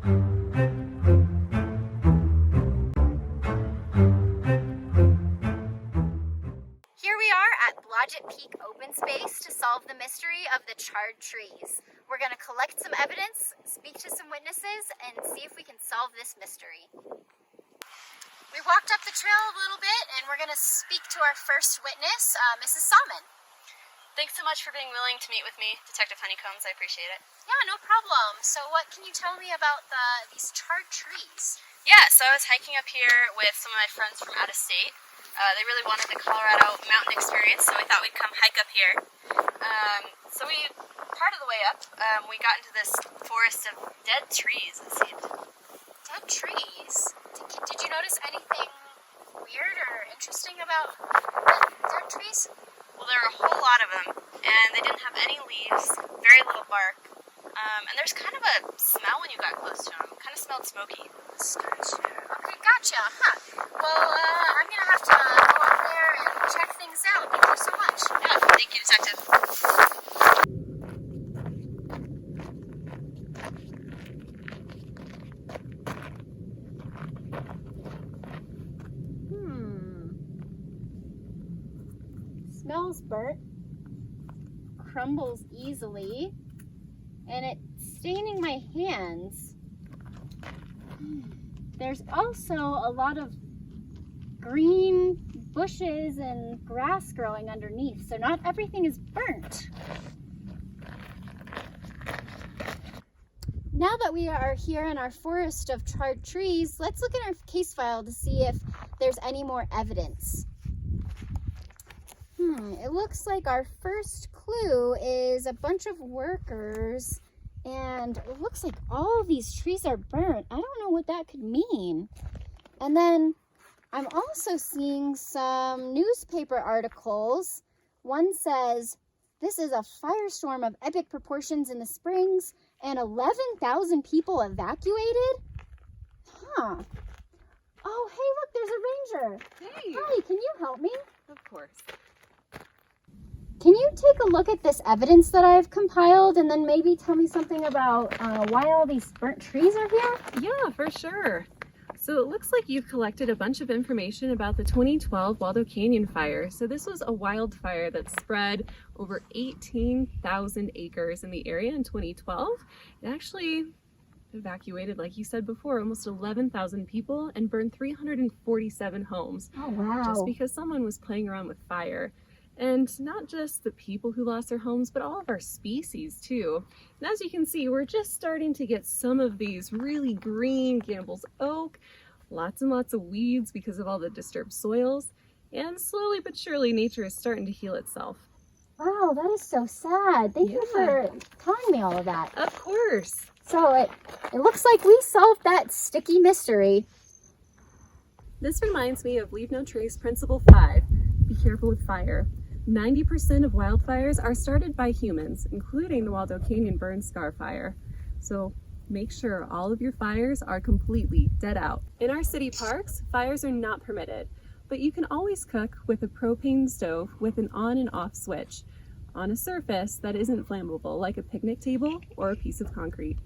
Here we are at Blodgett Peak Open Space to solve the mystery of the charred trees. We're going to collect some evidence, speak to some witnesses, and see if we can solve this mystery. We walked up the trail a little bit, and we're going to speak to our first witness, Mrs Salmon. Thanks so much for being willing to meet with me, Detective Honeycomb. I appreciate it. Yeah, no problem. So what can you tell me about these charred trees? Yeah, so I was hiking up here with some of my friends from out of state. They really wanted the Colorado mountain experience, so we thought we'd come hike up here. Part of the way up, we got into this forest of dead trees, it seemed. Dead trees? Did you notice anything weird or interesting about dead trees? Well, there were a whole lot of them, and they didn't have any leaves, very little bark, and there's kind of a smell when you got close to them. Kind of smelled smoky. Okay, gotcha. Well, I'm going to have to go up there and check things out. Thank you so much. Yeah, thank you, Detective. Smells burnt, crumbles easily, and it's staining my hands. There's also a lot of green bushes and grass growing underneath, so not everything is burnt. Now that we are here in our forest of charred trees, let's look at our case file to see if there's any more evidence. It looks like our first clue is a bunch of workers, and it looks like all of these trees are burnt. I don't know what that could mean. And then I'm also seeing some newspaper articles. One says, "This is a firestorm of epic proportions in the Springs, and 11,000 people evacuated." Oh, hey, look, there's a ranger. Hey. Hi, can you help me? Of course. Can you take a look at this evidence that I've compiled and then maybe tell me something about why all these burnt trees are here? Yeah, for sure. So it looks like you've collected a bunch of information about the 2012 Waldo Canyon fire. So this was a wildfire that spread over 18,000 acres in the area in 2012. It actually evacuated, like you said before, almost 11,000 people and burned 347 homes. Oh, wow. Just because someone was playing around with fire. And not just the people who lost their homes, but all of our species too. And as you can see, we're just starting to get some of these really green Gamble's oak, lots and lots of weeds because of all the disturbed soils. And slowly but surely, nature is starting to heal itself. Wow, that is so sad. Thank you for telling me all of that. Of course. So it looks like we solved that sticky mystery. This reminds me of Leave No Trace Principle 5, be careful with fire. 90% of wildfires are started by humans, including the Waldo Canyon burn scar fire. So make sure all of your fires are completely dead out. In our city parks, fires are not permitted, but you can always cook with a propane stove with an on and off switch on a surface that isn't flammable, like a picnic table or a piece of concrete.